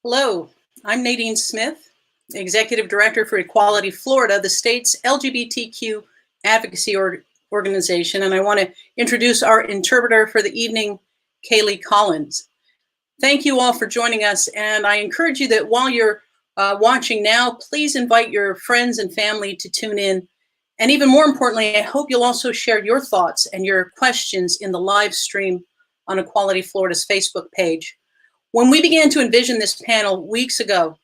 Hello, I'm Nadine Smith, Executive Director for Equality Florida, the state's LGBTQ advocacy organization, and I want to introduce our interpreter for the evening, Kaylee Collins. Thank you all for joining us, and I encourage you that while you're watching now, please invite your friends and family to tune in. And even more importantly, I hope you'll also share your thoughts and your questions in the live stream on Equality Florida's Facebook page. When we began to envision this panel weeks ago,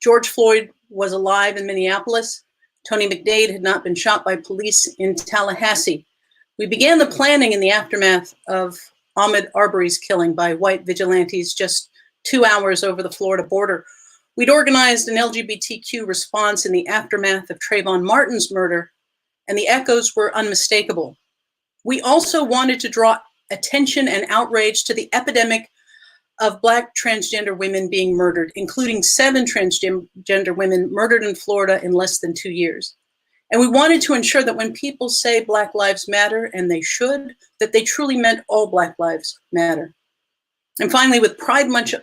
George Floyd was alive in Minneapolis. Tony McDade had not been shot by police in Tallahassee. We began the planning in the aftermath of Ahmaud Arbery's killing by white vigilantes just 2 hours over the Florida border. We'd organized an LGBTQ response in the aftermath of Trayvon Martin's murder, and the echoes were unmistakable. We also wanted to draw attention and outrage to the epidemic of Black transgender women being murdered, including 7 transgender women murdered in Florida in less than 2 years. And we wanted to ensure that when people say Black Lives Matter, and they should, that they truly meant all Black lives matter. And finally, with Pride Month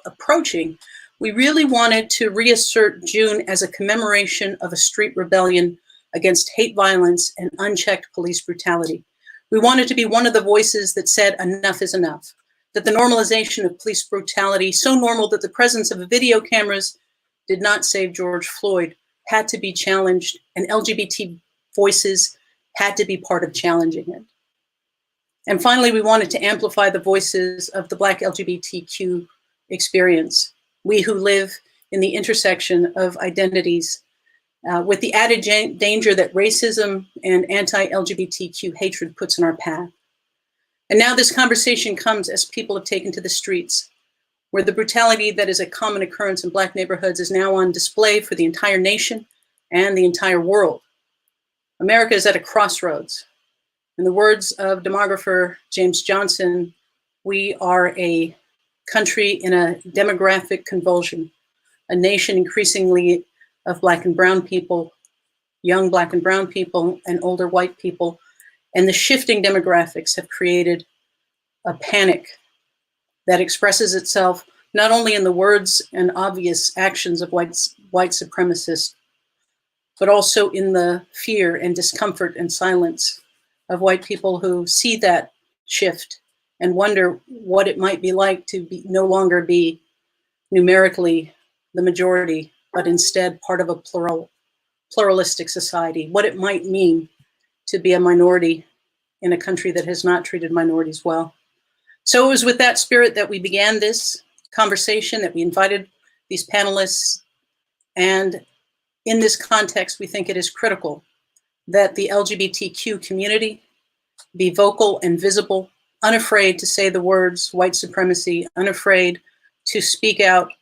approaching, we really wanted to reassert June as a commemoration of a street rebellion against hate violence and unchecked police brutality. We wanted to be one of the voices that said enough is enough, that the normalization of police brutality, so normal that the presence of video cameras did not save George Floyd, had to be challenged, and LGBT voices had to be part of challenging it. And finally, we wanted to amplify the voices of the Black LGBTQ experience, we who live in the intersection of identities, with the added danger that racism and anti-LGBTQ hatred puts in our path. And now this conversation comes as people have taken to the streets, where the brutality that is a common occurrence in Black neighborhoods is now on display for the entire nation and the entire world. America is at a crossroads. In the words of demographer James Johnson, we are a country in a demographic convulsion, a nation increasingly of Black and brown people, young Black and brown people, and older white people. And the shifting demographics have created a panic that expresses itself not only in the words and obvious actions of white supremacists, but also in the fear and discomfort and silence of white people who see that shift and wonder what it might be like to no longer be numerically the majority, but instead part of a pluralistic society, what it might mean to be a minority in a country that has not treated minorities well. So it was with that spirit that we began this conversation, that we invited these panelists. And in this context, we think it is critical that the LGBTQ community be vocal and visible, unafraid to say the words white supremacy, unafraid to speak out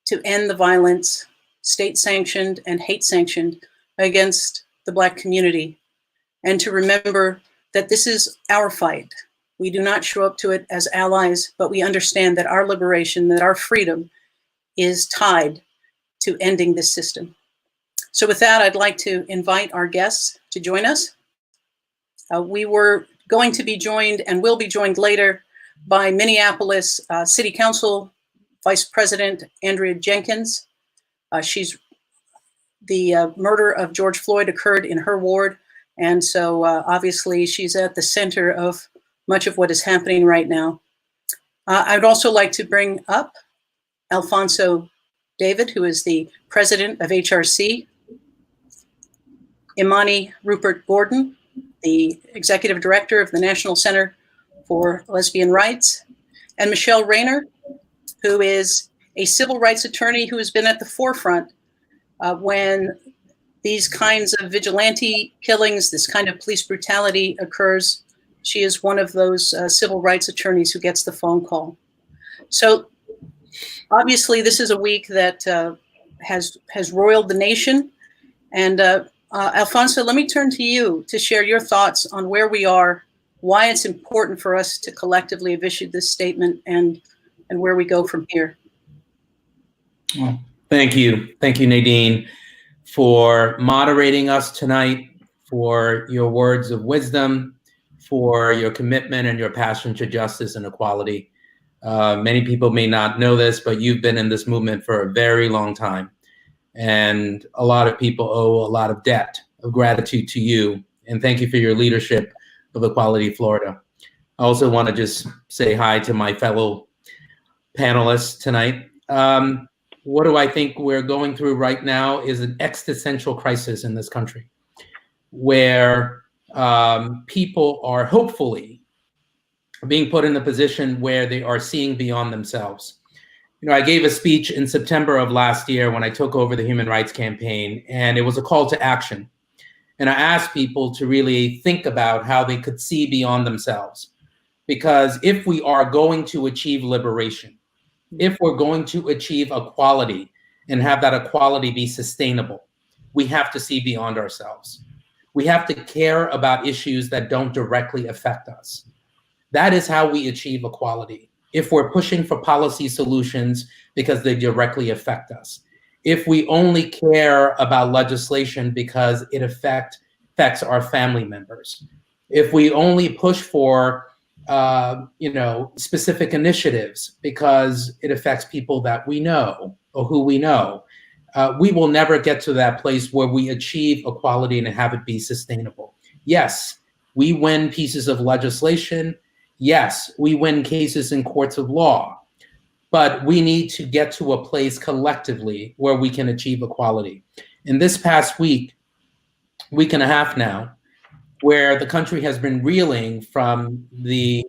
to end the violence, state-sanctioned and hate-sanctioned, against the Black community, and to remember that this is our fight. We do not show up to it as allies, but we understand that our liberation, that our freedom is tied to ending this system. So with that, I'd like to invite our guests to join us. We were going to be joined and will be joined later by Minneapolis City Council Vice President Andrea Jenkins. The murder of George Floyd occurred in her ward. And so obviously she's at the center of much of what is happening right now. I'd also like to bring up Alphonso David, who is the president of HRC, Imani Rupert-Gordon, the executive director of the National Center for Lesbian Rights, and Michele Rayner, who is a civil rights attorney who has been at the forefront when these kinds of vigilante killings, this kind of police brutality occurs. She is one of those civil rights attorneys who gets the phone call. So obviously this is a week that has roiled the nation. And Alphonso, let me turn to you to share your thoughts on where we are, why it's important for us to collectively have issued this statement, and where we go from here. Well, thank you. Thank you, Nadine, for moderating us tonight, for your words of wisdom, for your commitment and your passion to justice and equality. Many people may not know this, but you've been in this movement for a very long time. And a lot of people owe a lot of debt of gratitude to you. And thank you for your leadership of Equality Florida. I also want to just say hi to my fellow panelists tonight. What do I think we're going through right now is an existential crisis in this country, where people are hopefully being put in a position where they are seeing beyond themselves. You know, I gave a speech in September of last year when I took over the Human Rights Campaign, and it was a call to action. And I asked people to really think about how they could see beyond themselves. Because if we are going to achieve liberation, if we're going to achieve equality and have that equality be sustainable, we have to see beyond ourselves. We have to care about issues that don't directly affect us. That is how we achieve equality. If we're pushing for policy solutions because they directly affect us. If we only care about legislation because it affects our family members. If we only push for specific initiatives because it affects people that we know or who we know, we will never get to that place where we achieve equality and have it be sustainable. Yes, we win pieces of legislation. Yes, we win cases in courts of law, but we need to get to a place collectively where we can achieve equality. In this past week and a half now, where the country has been reeling from the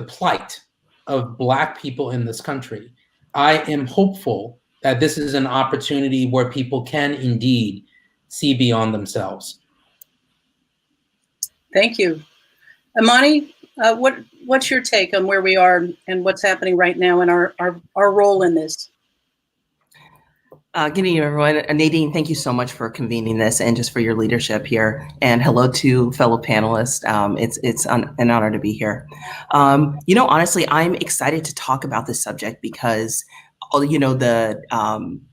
plight of Black people in this country, I am hopeful that this is an opportunity where people can indeed see beyond themselves. Thank you. Imani, what's your take on where we are and what's happening right now and our role in this? Good evening, everyone. Nadine, thank you so much for convening this and just for your leadership here. And hello to fellow panelists. It's an honor to be here. Honestly, I'm excited to talk about this subject because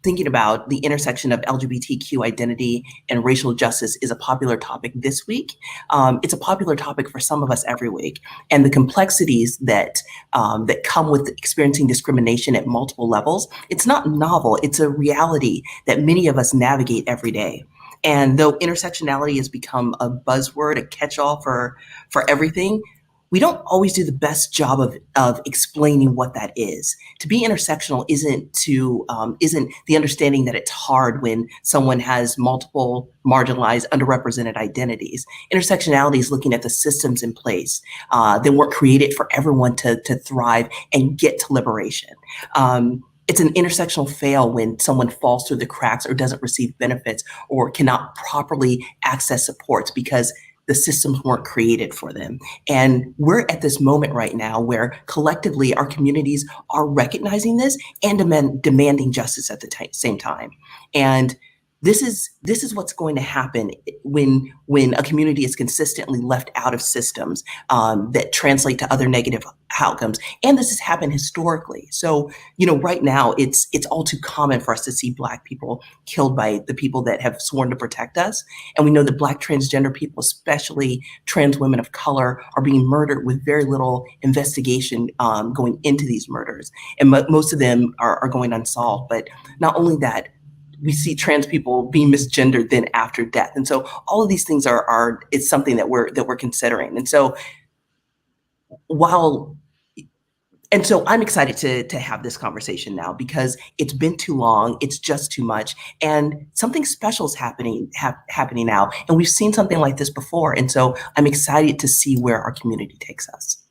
thinking about the intersection of LGBTQ identity and racial justice is a popular topic this week. It's a popular topic for some of us every week, and the complexities that come with experiencing discrimination at multiple levels. It's not novel. It's a reality that many of us navigate every day. And though intersectionality has become a buzzword, a catch-all for everything, we don't always do the best job of explaining what that is. To be intersectional isn't the understanding that it's hard when someone has multiple marginalized, underrepresented identities. Intersectionality is looking at the systems in place that were created for everyone to thrive and get to liberation. It's an intersectional fail when someone falls through the cracks or doesn't receive benefits or cannot properly access supports because the systems weren't created for them. And we're at this moment right now where collectively our communities are recognizing this and demanding justice at the same time. And this is what's going to happen when a community is consistently left out of systems that translate to other negative outcomes. And this has happened historically. So, right now it's all too common for us to see Black people killed by the people that have sworn to protect us. And we know that Black transgender people, especially trans women of color, are being murdered with very little investigation going into these murders. And most of them are going unsolved. But not only that, we see trans people being misgendered then after death. And so all of these things it's something that we're considering. And so I'm excited to have this conversation now because it's been too long, it's just too much, and something special is happening now. And we've seen something like this before. And so I'm excited to see where our community takes us.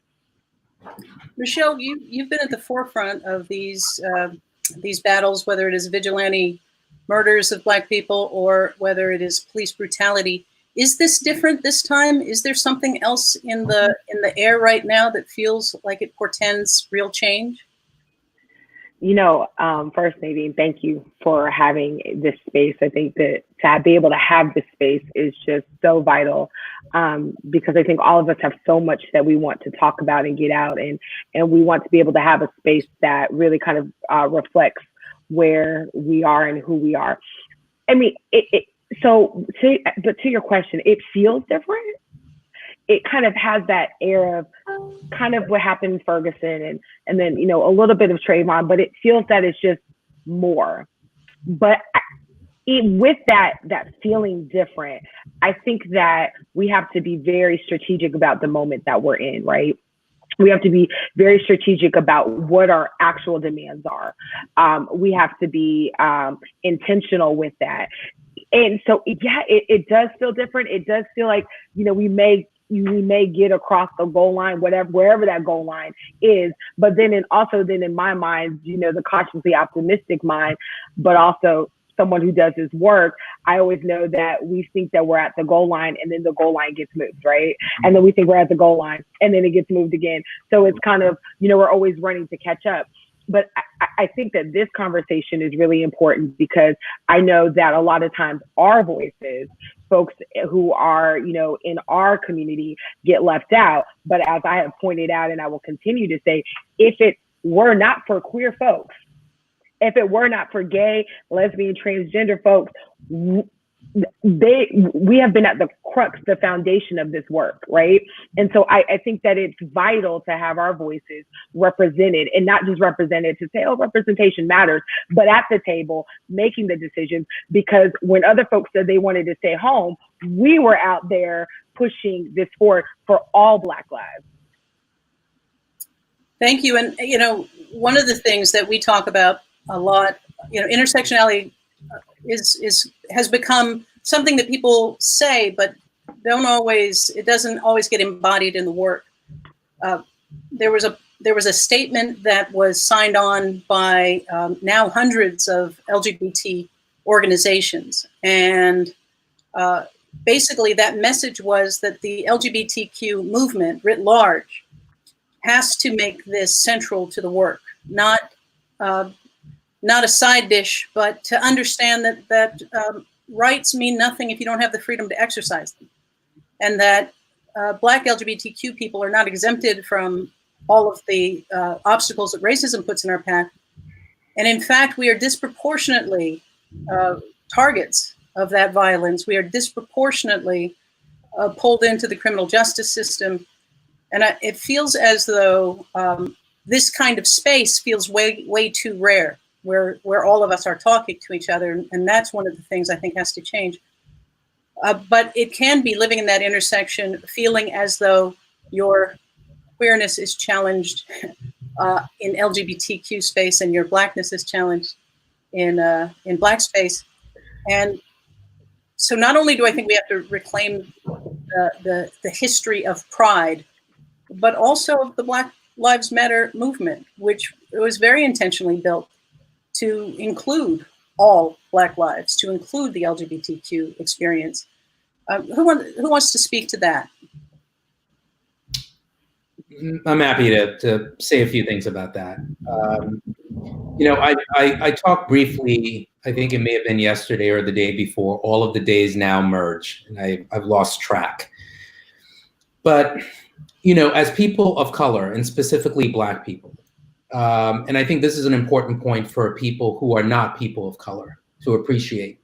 Michele, you've been at the forefront of these battles, whether it is vigilante murders of Black people or whether it is police brutality. Is this different this time? Is there something else in the air right now that feels like it portends real change? First, Nadine, thank you for having this space. I think that to be able to have this space is just so vital because I think all of us have so much that we want to talk about and get out, and we want to be able to have a space that really kind of reflects where we are and who we are. I mean, but to your question, it feels different. It kind of has that air of, kind of what happened in Ferguson and then, you know, a little bit of Trayvon, but it feels that it's just more. But with that feeling different, I think that we have to be very strategic about the moment that we're in, right? We have to be very strategic about what our actual demands are. We have to be intentional with that. And so, yeah, it does feel different. It does feel like, you know, we may get across the goal line, wherever that goal line is. But then in my mind, you know, the cautiously optimistic mind, but also someone who does his work, I always know that we think that we're at the goal line and then the goal line gets moved, right? And then we think we're at the goal line and then it gets moved again. So it's kind of, you know, we're always running to catch up. But I think that this conversation is really important because I know that a lot of times our voices, folks who are, you know, in our community get left out. But as I have pointed out, and I will continue to say, if it were not for queer folks, if it were not for gay, lesbian, transgender folks, we have been at the crux, the foundation of this work, right? And so I think that it's vital to have our voices represented, and not just represented to say, oh, representation matters, but at the table making the decisions. Because when other folks said they wanted to stay home, we were out there pushing this forward for all Black lives. Thank you. And, you know, one of the things that we talk about a lot, you know, intersectionality has become something that people say, but it doesn't always get embodied in the work. There was a statement that was signed on by now hundreds of LGBT organizations. And basically that message was that the LGBTQ movement writ large has to make this central to the work, not a side dish, but to understand that rights mean nothing if you don't have the freedom to exercise them. And that Black LGBTQ people are not exempted from all of the obstacles that racism puts in our path. And in fact, we are disproportionately targets of that violence. We are disproportionately pulled into the criminal justice system. And it feels as though this kind of space feels way too rare, where all of us are talking to each other. And that's one of the things I think has to change. But it can be living in that intersection, feeling as though your queerness is challenged in LGBTQ space and your Blackness is challenged in Black space. And so not only do I think we have to reclaim the history of pride, but also of the Black Lives Matter movement, which was very intentionally built to include all Black lives, to include the LGBTQ experience. Who wants to speak to that? I'm happy to say a few things about that. You know, I talked briefly, I think it may have been yesterday or the day before, all of the days now merge, and I've lost track. But, you know, as people of color, and specifically Black people, and I think this is an important point for people who are not people of color to appreciate.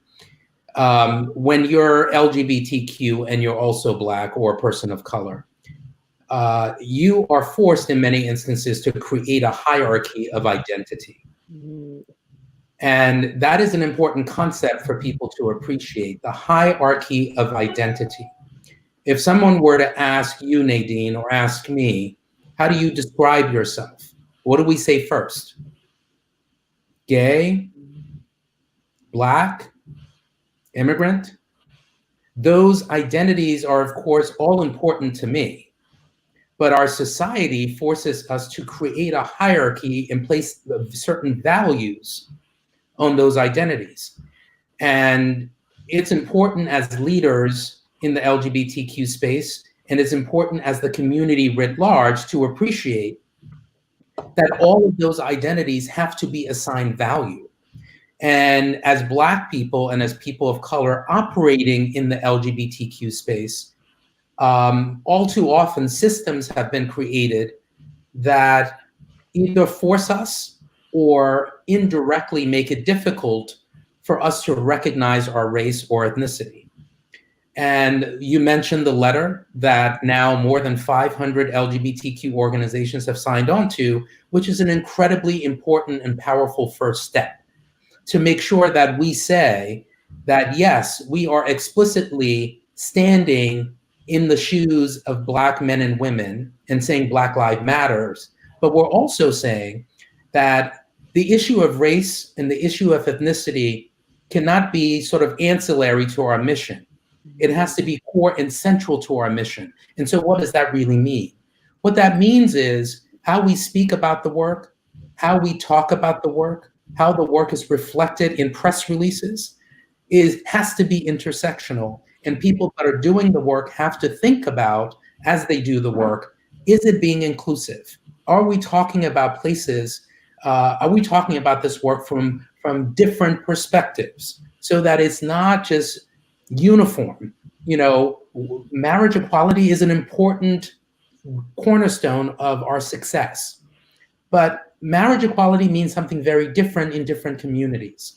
When you're LGBTQ and you're also Black or a person of color, you are forced in many instances to create a hierarchy of identity. Mm-hmm. And that is an important concept for people to appreciate, the hierarchy of identity. If someone were to ask you, Nadine, or ask me, how do you describe yourself? What do we say first? Gay, Black, immigrant? Those identities are, of course, all important to me. But our society forces us to create a hierarchy and place certain values on those identities. And it's important as leaders in the LGBTQ space, and it's important as the community writ large to appreciate that all of those identities have to be assigned value. And as Black people and as people of color operating in the LGBTQ space, all too often systems have been created that either force us or indirectly make it difficult for us to recognize our race or ethnicity. And you mentioned the letter that now more than 500 LGBTQ organizations have signed on to, which is an incredibly important and powerful first step to make sure that we say that, yes, we are explicitly standing in the shoes of Black men and women and saying Black Lives Matters, but we're also saying that the issue of race and the issue of ethnicity cannot be sort of ancillary to our mission. It has to be core and central to our mission. And so what does that really mean? What that means is how we speak about the work, how we talk about the work, how the work is reflected in press releases has to be intersectional. And people that are doing the work have to think about, as they do the work, is it being inclusive? Are we talking about places, are we talking about this work from different perspectives so that it's not just uniform? You know, marriage equality is an important cornerstone of our success, but marriage equality means something very different in different communities.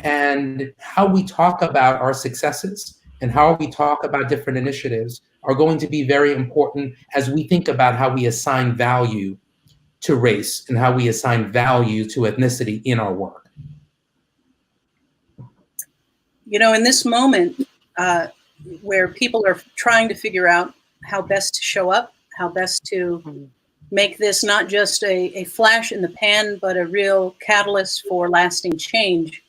And how we talk about our successes and how we talk about different initiatives are going to be very important as we think about how we assign value to race and how we assign value to ethnicity in our work. You know, in this moment where people are trying to figure out how best to show up, how best to make this not just a flash in the pan, but a real catalyst for lasting change.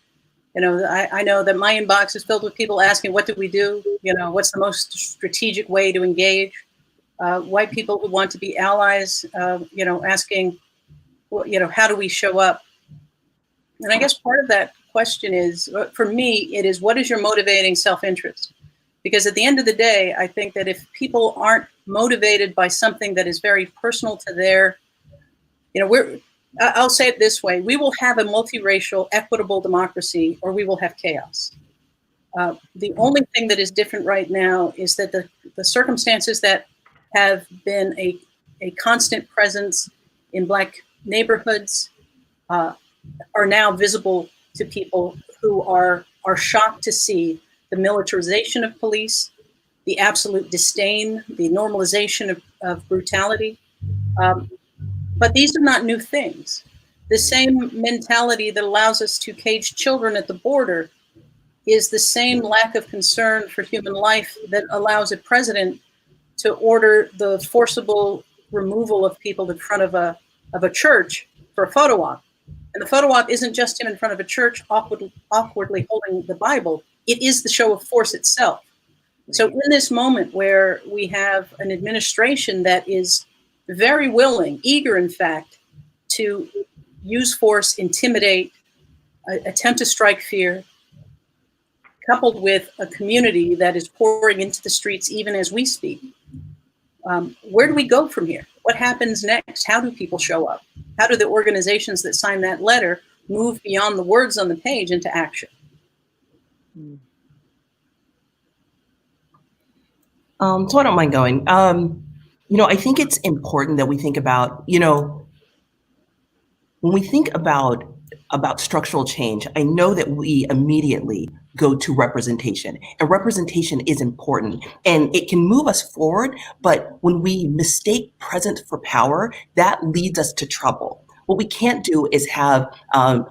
You know, I know that my inbox is filled with people asking, what do we do? You know, what's the most strategic way to engage? White people who want to be allies, you know, asking, well, you know, how do we show up? And I guess part of that question is, for me, it is, what is your motivating self-interest? Because at the end of the day, I think that if people aren't motivated by something that is very personal to their, you know, I'll say it this way, we will have a multiracial, equitable democracy, or we will have chaos. The only thing that is different right now is that the circumstances that have been a constant presence in Black neighborhoods are now visible to people who are shocked to see the militarization of police, the absolute disdain, the normalization of brutality. But these are not new things. The same mentality that allows us to cage children at the border is the same lack of concern for human life that allows a president to order the forcible removal of people in front of a church for a photo op. And the photo op isn't just him in front of a church awkwardly holding the Bible. It is the show of force itself. So in this moment where we have an administration that is very willing, eager, in fact, to use force, intimidate, attempt to strike fear, coupled with a community that is pouring into the streets even as we speak, where do we go from here? What happens next? How do people show up? How do the organizations that sign that letter move beyond the words on the page into action? So I don't mind going. You know, I think it's important that we think about, you know, when we think about structural change, I know that we immediately go to representation, and representation is important and it can move us forward. But when we mistake presence for power, that leads us to trouble. What we can't do is have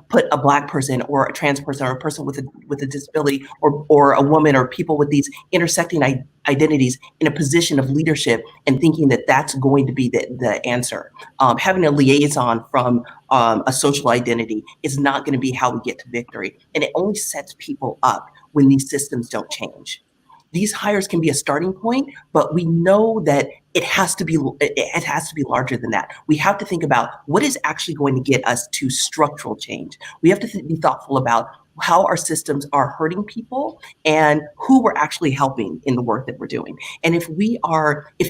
put a Black person or a trans person or a person with a disability or a woman or people with these intersecting identities in a position of leadership and thinking that that's going to be the answer. Having a liaison from a social identity is not going to be how we get to victory. And it only sets people up when these systems don't change. These hires can be a starting point, but we know that it has to be larger than that. We have to think about what is actually going to get us to structural change. We have to be thoughtful about how our systems are hurting people and who we're actually helping in the work that we're doing. And if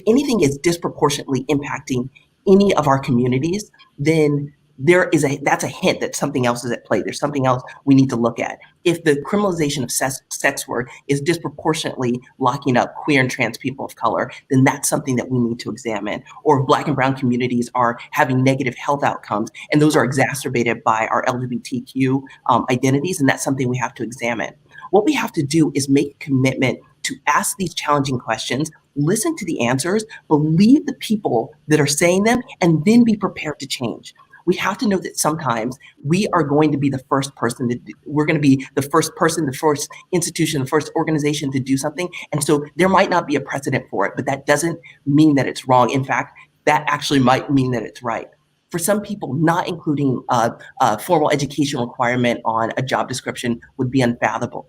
anything is disproportionately impacting any of our communities, then that's a hint that something else is at play. There's something else we need to look at. If the criminalization of sex work is disproportionately locking up queer and trans people of color, then that's something that we need to examine. Or if Black and brown communities are having negative health outcomes, and those are exacerbated by our LGBTQ identities, and that's something we have to examine. What we have to do is make a commitment to ask these challenging questions, listen to the answers, believe the people that are saying them, and then be prepared to change. We have to know that sometimes we are going to be the first person we're going to be the first person, the first institution, the first organization to do something. And so there might not be a precedent for it, but that doesn't mean that it's wrong. In fact, that actually might mean that it's right. For some people, not including a formal education requirement on a job description would be unfathomable.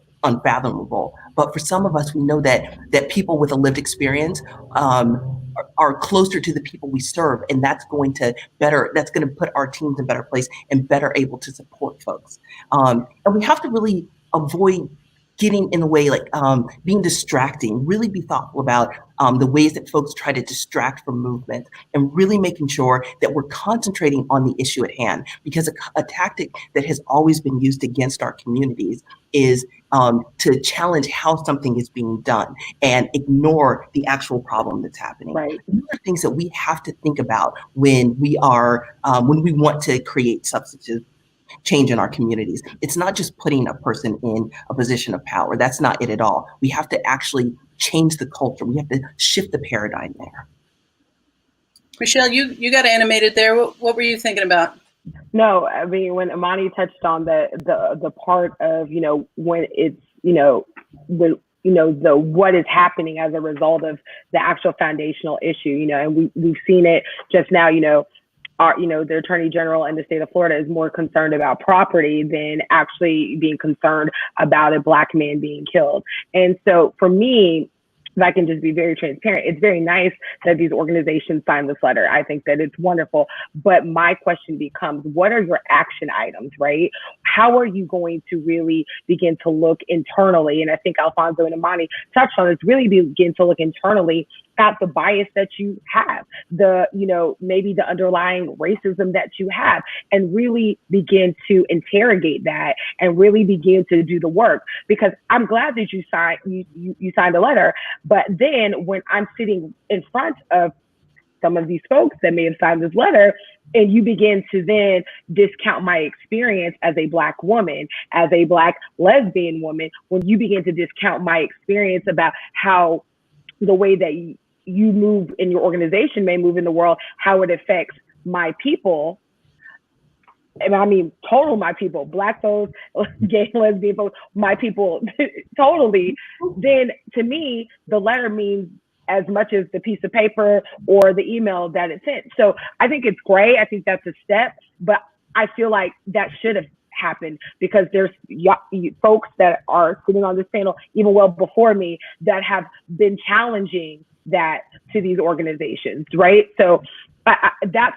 But for some of us, we know that people with a lived experience are closer to the people we serve, and that's going to put our teams in a better place and better able to support folks. And we have to really avoid getting in the way, like being distracting, really be thoughtful about the ways that folks try to distract from movement, and really making sure that we're concentrating on the issue at hand. Because a tactic that has always been used against our communities is to challenge how something is being done and ignore the actual problem that's happening. Right. These are things that we have to think about when we want to create substantive change in our communities. It's not just putting a person in a position of power. That's not it at all. We have to actually change the culture. We have to shift the paradigm there. Michele, you got animated there. What were you thinking about? No, I mean, when Imani touched on the part of, when it's, the what is happening as a result of the actual foundational issue, and we've seen it just now, the Attorney General in the state of Florida is more concerned about property than actually being concerned about a Black man being killed. And so for me, if I can just be very transparent, it's very nice that these organizations sign this letter. I think that it's wonderful. But my question becomes, what are your action items, right? How are you going to really begin to look internally? And I think Alphonso and Imani touched on this, really begin to look internally at the bias that you have, maybe the underlying racism that you have, and really begin to interrogate that and really begin to do the work. Because I'm glad that you signed a letter, but then when I'm sitting in front of some of these folks that may have signed this letter, and you begin to then discount my experience as a Black woman, as a Black lesbian woman, when you begin to discount my experience about how the way that you move in your organization may move in the world, how it affects my people, and I mean total my people, Black folks, gay, lesbian folks, my people, totally, then to me, the letter means as much as the piece of paper or the email that it sent. So I think it's great. I think that's a step, but I feel like that should have happened, because there's folks that are sitting on this panel even well before me that have been challenging that to these organizations, right? So that's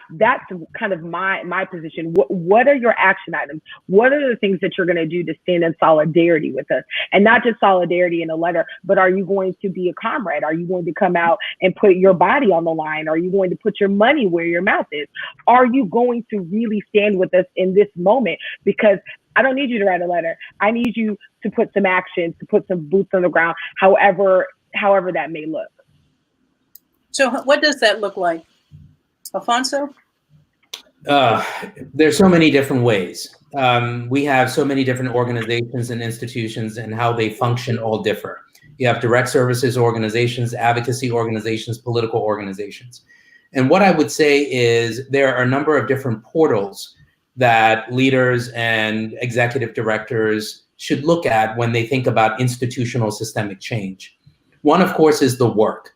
kind of my position. What are your action items? What are the things that you're going to do to stand in solidarity with us? And not just solidarity in a letter, but are you going to be a comrade? Are you going to come out and put your body on the line? Are you going to put your money where your mouth is? Are you going to really stand with us in this moment? Because I don't need you to write a letter. I need you to put some action, to put some boots on the ground, however that may look. So what does that look like? Alphonso? There's so many different ways. We have so many different organizations and institutions, and how they function all differ. You have direct services organizations, advocacy organizations, political organizations. And what I would say is there are a number of different portals that leaders and executive directors should look at when they think about institutional systemic change. One, of course, is the work.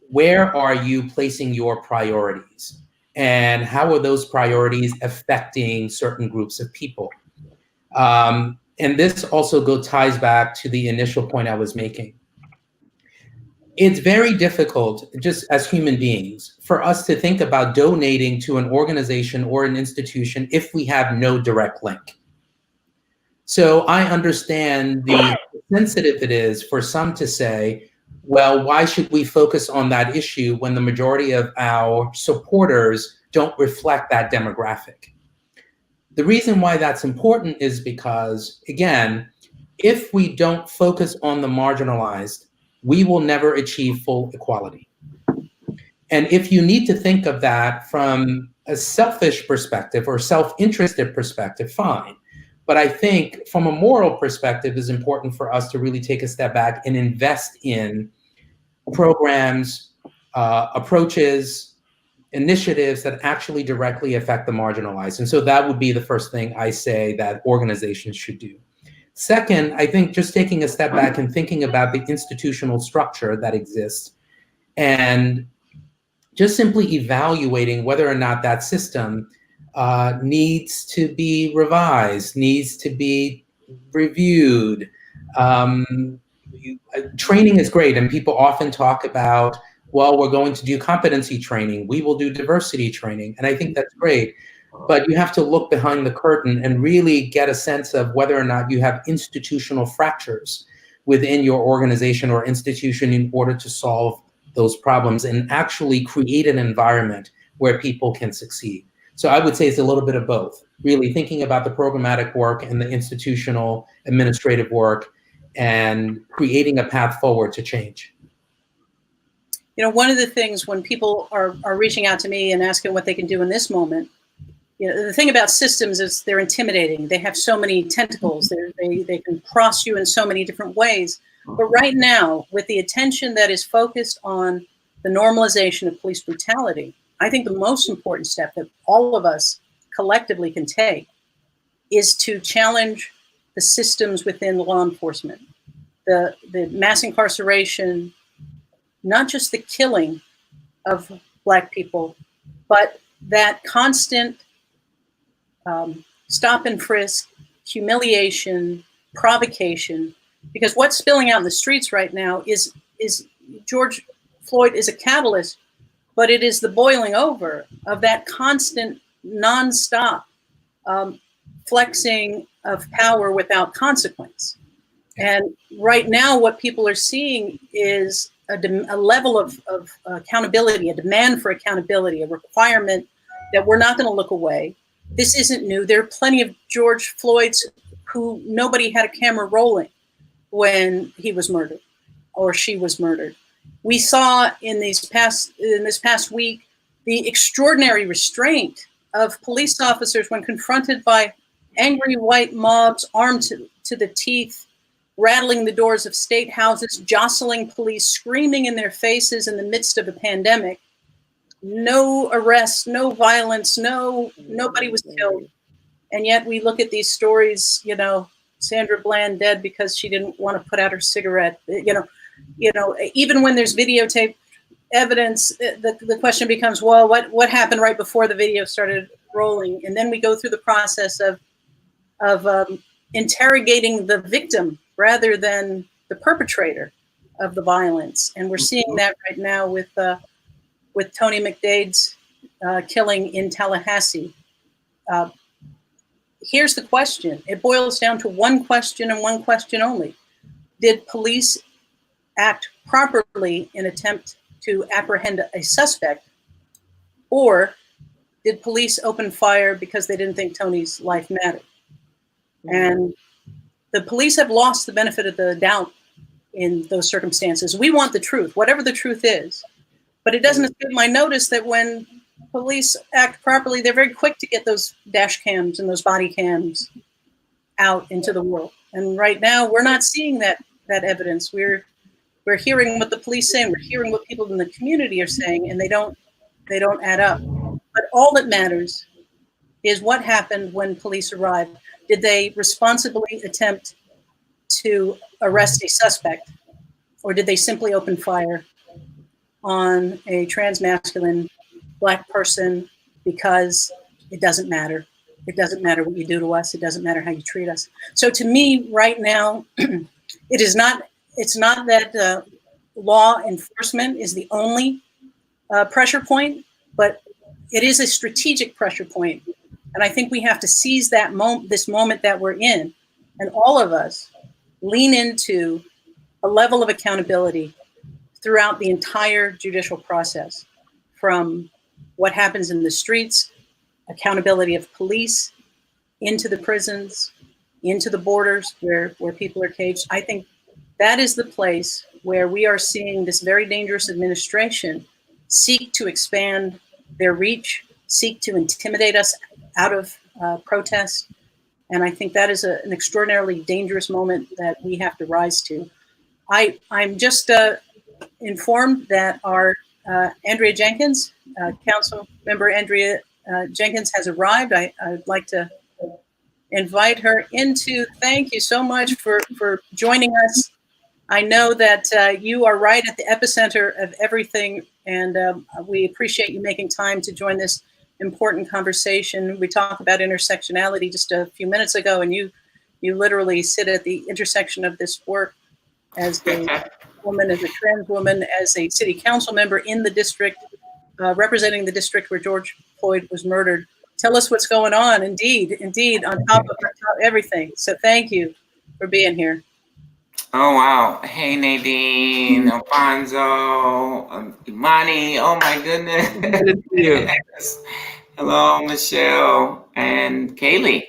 Where are you placing your priorities? And how are those priorities affecting certain groups of people? And this also ties back to the initial point I was making. It's very difficult, just as human beings, for us to think about donating to an organization or an institution if we have no direct link. So I understand the sensitive it is for some to say, well, why should we focus on that issue when the majority of our supporters don't reflect that demographic? The reason why that's important is because, again, if we don't focus on the marginalized, we will never achieve full equality. And if you need to think of that from a selfish perspective or self-interested perspective, fine. But I think from a moral perspective, it's important for us to really take a step back and invest in programs, approaches, initiatives that actually directly affect the marginalized. And so that would be the first thing I say that organizations should do. Second, I think just taking a step back and thinking about the institutional structure that exists and just simply evaluating whether or not that system needs to be revised, needs to be reviewed. Training is great, and people often talk about, well, we're going to do competency training, we will do diversity training, and I think that's great. But you have to look behind the curtain and really get a sense of whether or not you have institutional fractures within your organization or institution in order to solve those problems and actually create an environment where people can succeed. So I would say it's a little bit of both, really thinking about the programmatic work and the institutional administrative work and creating a path forward to change. You know, one of the things when people are reaching out to me and asking what they can do in this moment, you know, the thing about systems is they're intimidating. They have so many tentacles. They can cross you in so many different ways. But right now, with the attention that is focused on the normalization of police brutality, I think the most important step that all of us collectively can take is to challenge the systems within law enforcement, the mass incarceration, not just the killing of Black people, but that constant stop and frisk, humiliation, provocation, because what's spilling out in the streets right now is George Floyd is a catalyst, but it is the boiling over of that constant, nonstop flexing of power without consequence. And right now, what people are seeing is a level of accountability, a demand for accountability, a requirement that we're not going to look away. This isn't new. There are plenty of George Floyds who nobody had a camera rolling when he was murdered or she was murdered. We saw in this past week the extraordinary restraint of police officers when confronted by angry white mobs armed to the teeth, rattling the doors of state houses, jostling police, screaming in their faces in the midst of a pandemic. No arrests, no violence, nobody was killed. And yet we look at these stories, you know, Sandra Bland dead because she didn't want to put out her cigarette. You know, even when there's videotape evidence, the question becomes, well, what happened right before the video started rolling? And then we go through the process of interrogating the victim rather than the perpetrator of the violence. And we're seeing that right now with Tony McDade's killing in Tallahassee. Here's the question. It boils down to one question and one question only. Did police act properly in attempt to apprehend a suspect, or did police open fire because they didn't think Tony's life mattered? And the police have lost the benefit of the doubt in those circumstances. We want the truth, whatever the truth is. But it doesn't escape my notice that when police act properly, they're very quick to get those dash cams and those body cams out into the world. And right now, we're not seeing that evidence. We're hearing what the police say, and we're hearing what people in the community are saying, and they don't add up. But all that matters is what happened when police arrived. Did they responsibly attempt to arrest a suspect, or did they simply open fire on a transmasculine Black person because it doesn't matter? It doesn't matter what you do to us. It doesn't matter how you treat us. So to me, right now, it's not that law enforcement is the only pressure point, but it is a strategic pressure point. And I think we have to seize that this moment that we're in, and all of us lean into a level of accountability throughout the entire judicial process, from what happens in the streets, accountability of police, into the prisons, into the borders where people are caged. I think that is the place where we are seeing this very dangerous administration seek to expand their reach, seek to intimidate us out of protest, And I think that is an extraordinarily dangerous moment that we have to rise to. I'm just informed that our Andrea Jenkins, Council Member Andrea Jenkins has arrived. I'd like to invite her into. Thank you so much for joining us. I know that you are right at the epicenter of everything, and we appreciate you making time to join this important conversation. We talked about intersectionality just a few minutes ago, and you literally sit at the intersection of this work as a woman, as a trans woman, as a city council member in the district, representing the district where George Floyd was murdered. Tell us what's going on. Indeed, on top of everything. So thank you for being here. Oh, wow. Hey, Nadine, Alphonso, Imani. Oh, my goodness. Good to see you. Hello, Michele and Kaylee.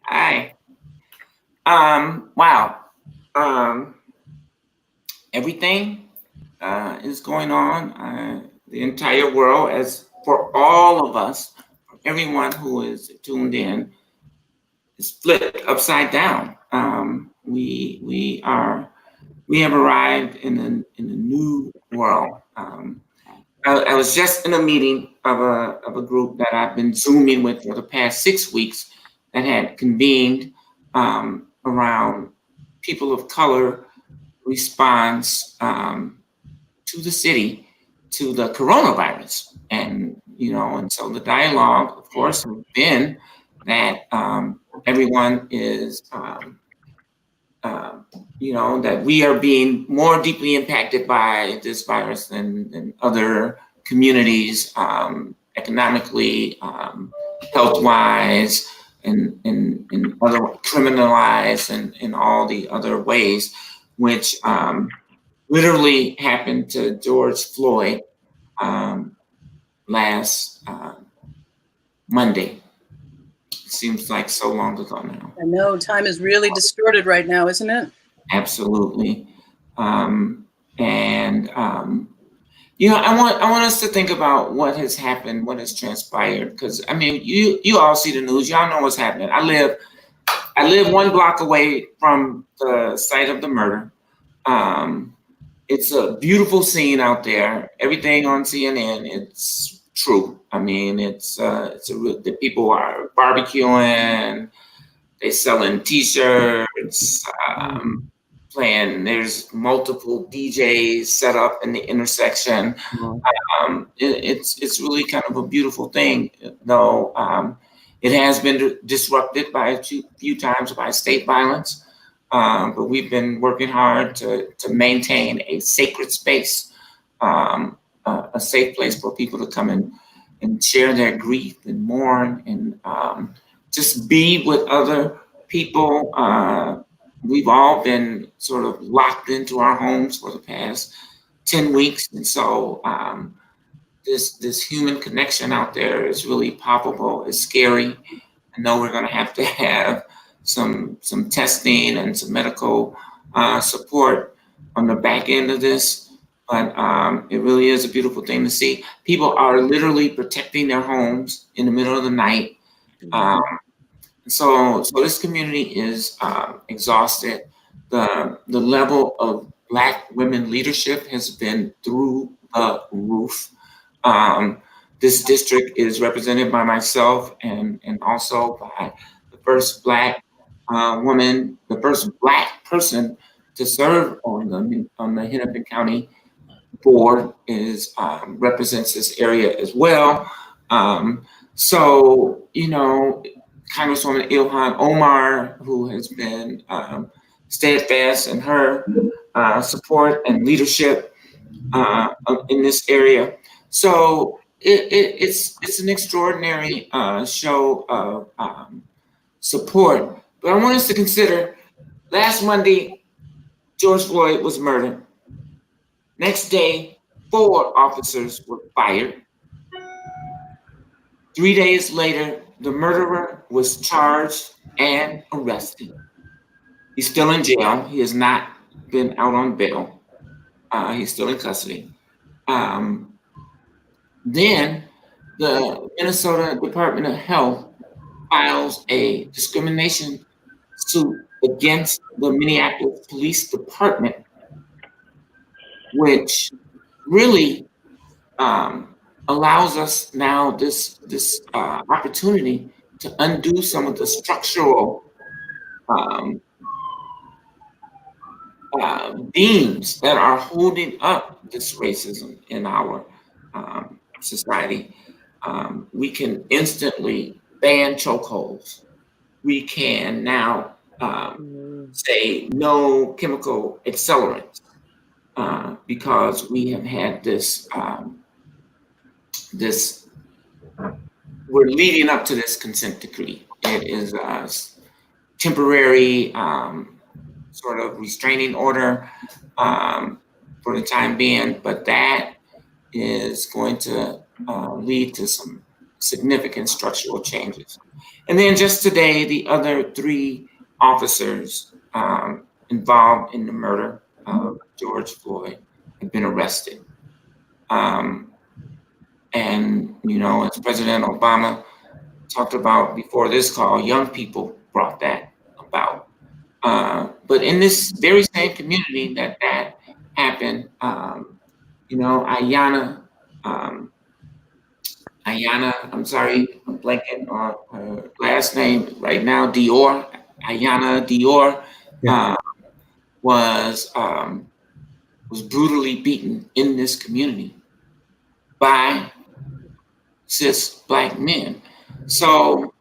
Hi. Wow. Everything is going on. The entire world, as for all of us, everyone who is tuned in, is flipped upside down. We have arrived in a new world. I was just in a meeting of a group that I've been Zooming with for the past 6 weeks that had convened around people of color response to the city to the coronavirus, and so the dialogue, of course, has been that everyone is that we are being more deeply impacted by this virus than other communities, economically, health-wise, and other criminalized, and in all the other ways, which literally happened to George Floyd last Monday. Seems like so long ago now. I know time is really distorted right now, isn't it? Absolutely. I want us to think about what has happened, what has transpired, because I mean, you all see the news, y'all know what's happening. I live 1 block away from the site of the murder. It's a beautiful scene out there. Everything on CNN, it's true. I mean, the people are barbecuing, they selling T-shirts, playing. There's multiple DJs set up in the intersection. It's really kind of a beautiful thing, though. It has been disrupted by a few times by state violence, but we've been working hard to maintain a sacred space, a safe place for people to come and share their grief and mourn and just be with other people. We've all been sort of locked into our homes for the past 10 weeks. And so this human connection out there is really palpable. It's scary. I know we're going to have some testing and some medical support on the back end of this. But it really is a beautiful thing to see. People are literally protecting their homes in the middle of the night. So this community is exhausted. The level of Black women leadership has been through the roof. This district is represented by myself and also by the first Black woman, the first Black person to serve on the Hennepin County board represents this area as well. So, Congresswoman Ilhan Omar, who has been steadfast in her support and leadership in this area. So it's an extraordinary show of support. But I want us to consider, last Monday, George Floyd was murdered. Next day, 4 officers were fired. 3 days later, the murderer was charged and arrested. He's still in jail. He has not been out on bail. He's still in custody. Then the Minnesota Department of Health files a discrimination suit against the Minneapolis Police Department, which really allows us now this opportunity to undo some of the structural beams that are holding up this racism in our society. We can instantly ban chokeholds. We can now say no chemical accelerants because we have had this, we're leading up to this consent decree. It is a temporary sort of restraining order for the time being, but that is going to lead to some significant structural changes. And then just today, the other 3 officers involved in the murder of George Floyd have been arrested. And, you know, as President Obama talked about before this call, young people brought that about. But in this very same community that happened, you know, Aiyana, I'm sorry, I'm blanking on her last name right now, Aiyana Dior, was brutally beaten in this community by cis Black men. So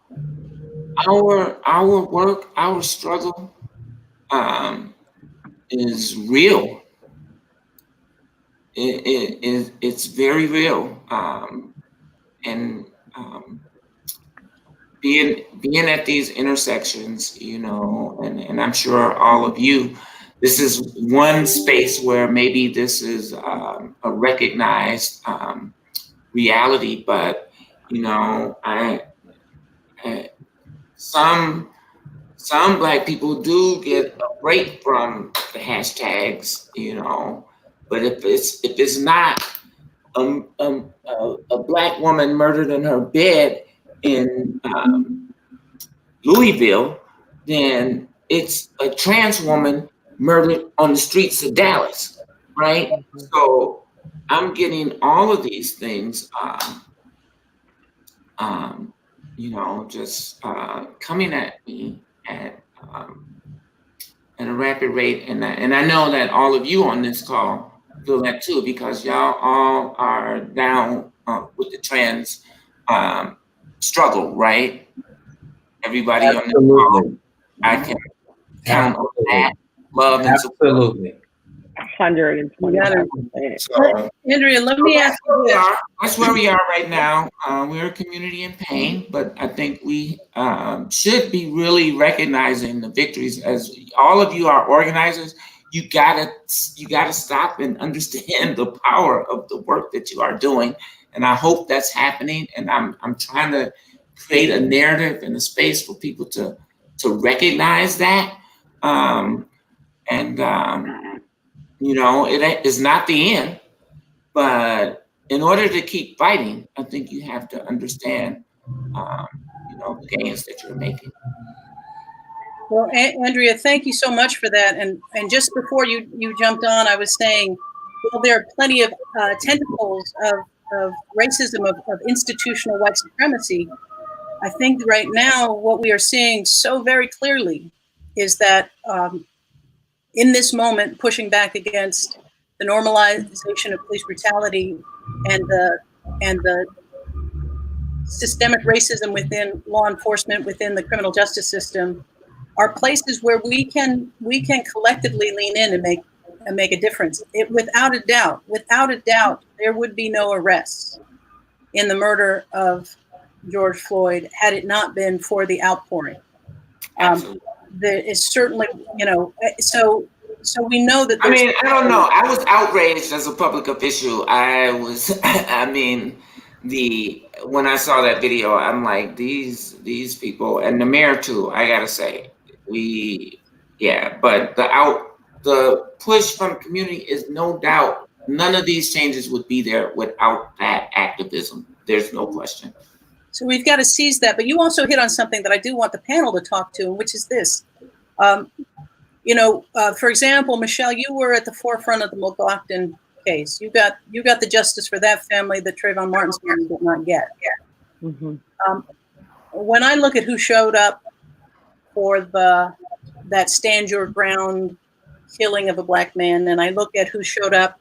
our work, our struggle is real. It's very real. And being at these intersections, you know, and I'm sure all of you, this is one space where maybe this is a recognized reality, but you know, some Black people do get a break from the hashtags, you know, but if it's not a Black woman murdered in her bed in Louisville, then it's a trans woman murdered on the streets of Dallas, right? So I'm getting all of these things, you know, just coming at me at a rapid rate, and I know that all of you on this call feel that too, because y'all all are down with the trans struggle, right? Everybody on this call, I can count on that love and support. Absolutely. 120%. So, Andrea, let me ask you this. that's where we are right now. We're a community in pain, but I think we should be really recognizing the victories. As all of you are organizers, you gotta stop and understand the power of the work that you are doing. And I hope that's happening. And I'm trying to create a narrative and a space for people to recognize that. You know, it is not the end, but in order to keep fighting, I think you have to understand, you know, the gains that you're making. Well, Andrea, thank you so much for that. And just before you jumped on, I was saying, well, there are plenty of tentacles of racism, of institutional white supremacy. I think right now what we are seeing so very clearly is that in this moment, pushing back against the normalization of police brutality and the systemic racism within law enforcement, within the criminal justice system, are places where we can collectively lean in and make a difference. Without a doubt, there would be no arrests in the murder of George Floyd had it not been for the outpouring. There is certainly, you know, so we know that. I mean, I don't know. I was outraged as a public official. When I saw that video, I'm like, these people, and the mayor too, I gotta say, but the push from community is no doubt, none of these changes would be there without that activism. There's no question. So we've got to seize that. But you also hit on something that I do want the panel to talk to, which is this. For example, Michele, you were at the forefront of the McLaughlin case. You got the justice for that family that Trayvon Martin's family did not get. Mm-hmm. When I look at who showed up for that stand your ground killing of a Black man, and I look at who showed up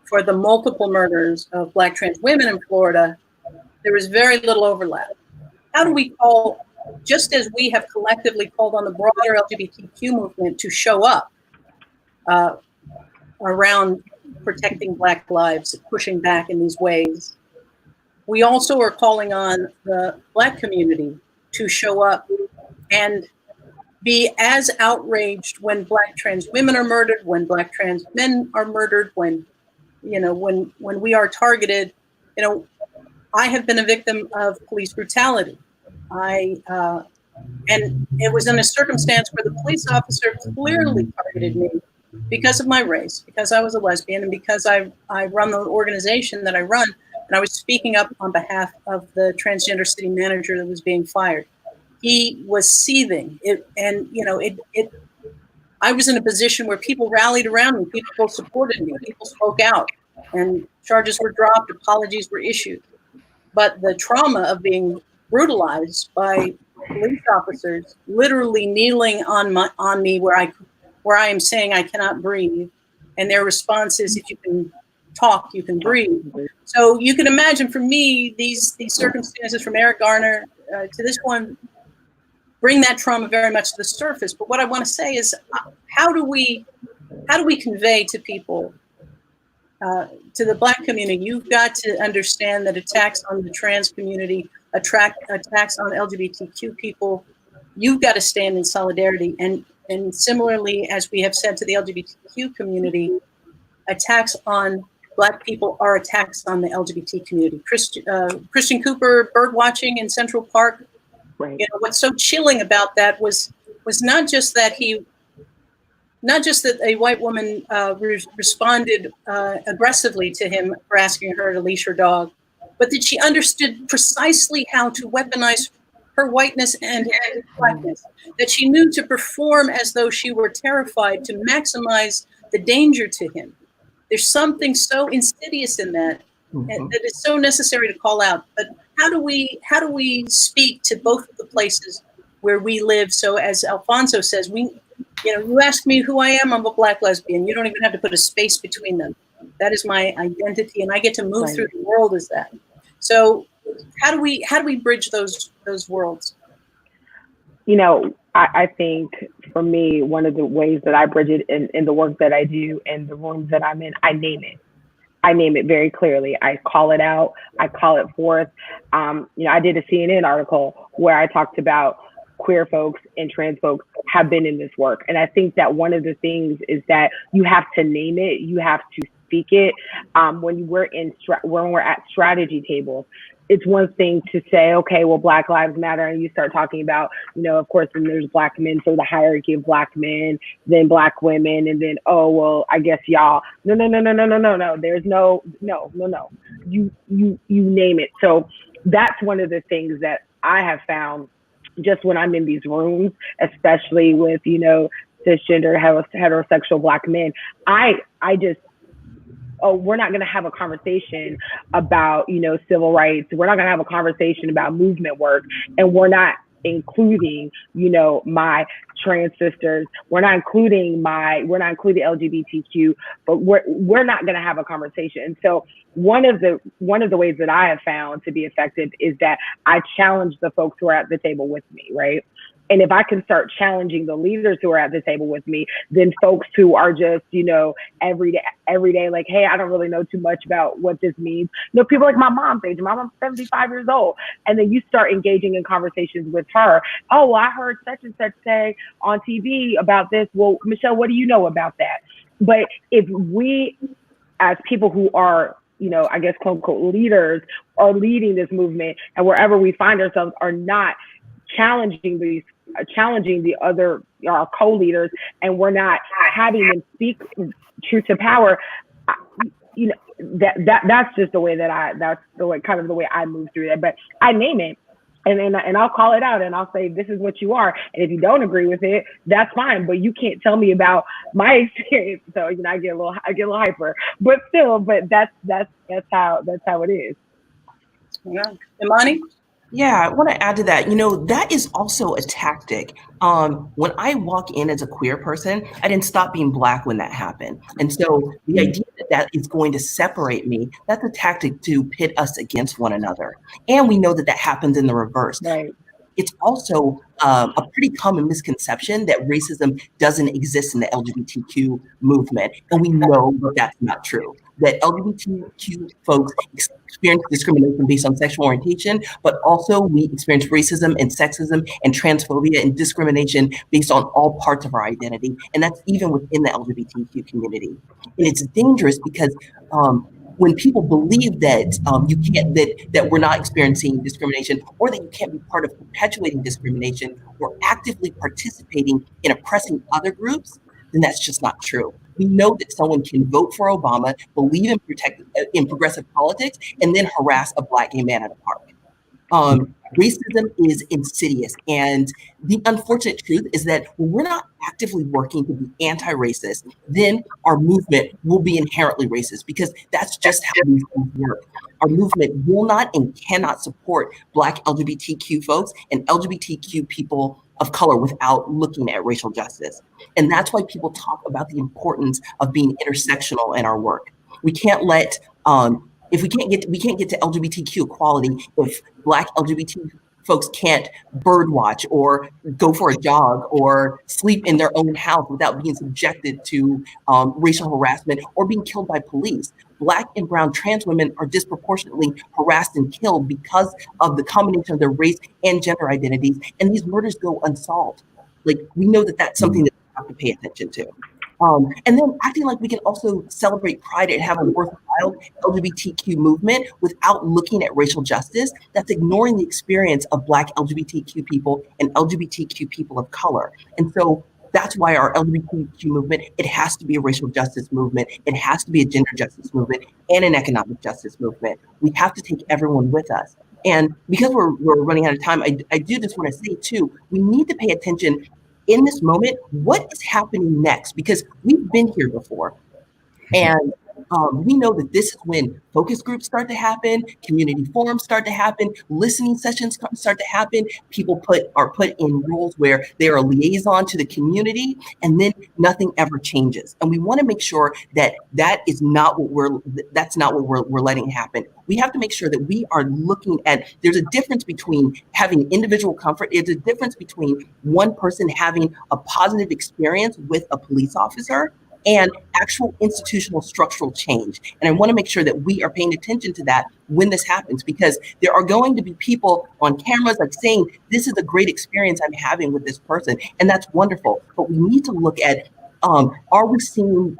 for the multiple murders of Black trans women in Florida, there was very little overlap. How do we call, just as we have collectively called on the broader LGBTQ movement to show up around protecting Black lives, pushing back in these ways, we also are calling on the Black community to show up and be as outraged when Black trans women are murdered, when Black trans men are murdered, when we are targeted. I have been a victim of police brutality. And it was in a circumstance where the police officer clearly targeted me because of my race, because I was a lesbian, and because I run the organization that I run, and I was speaking up on behalf of the transgender city manager that was being fired. He was seething. I was in a position where people rallied around me, people supported me, people spoke out, and charges were dropped, apologies were issued. But the trauma of being brutalized by police officers, literally kneeling on me where I am saying I cannot breathe, and their response is, if you can talk, you can breathe. So you can imagine, for me, these circumstances, from Eric Garner to this one, bring that trauma very much to the surface. But what I want to say is, how do we convey to people, to the Black community, you've got to understand that attacks on the trans community, attacks on LGBTQ people, you've got to stand in solidarity. And similarly, as we have said to the LGBTQ community, attacks on Black people are attacks on the LGBT community. Christian Cooper bird watching in Central Park. Right. What's so chilling about that was not just that a white woman responded aggressively to him for asking her to leash her dog, but that she understood precisely how to weaponize her whiteness and Blackness, that she knew to perform as though she were terrified to maximize the danger to him. There's something so insidious in that, and that is so necessary to call out. But how do we speak to both of the places where we live? So as Alphonso says, you ask me who I am, I'm a Black lesbian. You don't even have to put a space between them. That is my identity, and I get to move through the world as that. So how do we bridge those worlds? I think for me, one of the ways that I bridge it in the work that I do and the rooms that I'm in, I name it. I name it very clearly. I call it out. I call it forth. I did a CNN article where I talked about queer folks and trans folks have been in this work. And I think that one of the things is that you have to name it. You have to speak it. When we're at strategy tables, it's one thing to say, okay, well, Black Lives Matter, and you start talking about, of course, then there's Black men, so the hierarchy of Black men, then Black women, and then, oh, well, I guess y'all. No. There's no. You name it. So that's one of the things that I have found just when I'm in these rooms, especially with, cisgender, heterosexual Black men. We're not going to have a conversation about, civil rights. We're not going to have a conversation about movement work. And we're not including, my trans sisters. We're not including LGBTQ, but we're not going to have a conversation. And so one of the ways that I have found to be effective is that I challenge the folks who are at the table with me, right? And if I can start challenging the leaders who are at the table with me, then folks who are just, every day, like, hey, I don't really know too much about what this means. People like my mom's age. My mom's 75 years old. And then you start engaging in conversations with her. Oh, well, I heard such and such say on TV about this. Well, Michele, what do you know about that? But if we, as people who are, I guess, quote unquote, leaders, are leading this movement, and wherever we find ourselves are not challenging our co-leaders, and we're not having them speak truth to power, that's just the way that kind of the way I move through that. But I name it. And I'll call it out and I'll say, this is what you are. And if you don't agree with it, that's fine. But you can't tell me about my experience. So, you know, I get a little hyper, but still, but that's how it is. Yeah. Imani? Yeah, I want to add to that. You know, that is also a tactic. When I walk in as a queer person, I didn't stop being Black when that happened. And so the idea that is going to separate me, that's a tactic to pit us against one another. And we know that happens in the reverse. Right. It's also a pretty common misconception that racism doesn't exist in the LGBTQ movement. And we know that that's not true. That LGBTQ folks experience discrimination based on sexual orientation, but also we experience racism and sexism and transphobia and discrimination based on all parts of our identity. And that's even within the LGBTQ community. And it's dangerous because when people believe that you can't, that we're not experiencing discrimination, or that you can't be part of perpetuating discrimination or actively participating in oppressing other groups, then that's just not true. We know that someone can vote for Obama, believe in progressive politics, and then harass a Black gay man at a park. Racism is insidious, and the unfortunate truth is that when we're not actively working to be anti-racist, then our movement will be inherently racist, because that's just how these things work. Our movement will not and cannot support Black LGBTQ folks and LGBTQ people of color without looking at racial justice. And that's why people talk about the importance of being intersectional in our work. We can't let if we can't get to LGBTQ equality if Black LGBT folks can't bird watch or go for a jog or sleep in their own house without being subjected to racial harassment or being killed by police. Black and brown trans women are disproportionately harassed and killed because of the combination of their race and gender identities, and these murders go unsolved. Like, we know that that's something that we have to pay attention to. And then acting like we can also celebrate pride and have a worthwhile LGBTQ movement without looking at racial justice, that's ignoring the experience of Black LGBTQ people and LGBTQ people of color. And so that's why our LGBTQ movement, it has to be a racial justice movement, it has to be a gender justice movement, and an economic justice movement. We have to take everyone with us. And because we're running out of time, I do just want to say too, we need to pay attention in this moment, what is happening next? Because we've been here before. And we know that this is when focus groups start to happen, community forums start to happen, listening sessions start to happen. People are put in roles where they are a liaison to the community, and then nothing ever changes. And we want to make sure that that's not what we're letting happen. We have to make sure that we are looking at, there's a difference between having individual comfort. There's a difference between one person having a positive experience with a police officer and actual institutional structural change. And I want to make sure that we are paying attention to that when this happens, because there are going to be people on cameras like saying, this is a great experience I'm having with this person. And that's wonderful. But we need to look at, are we seeing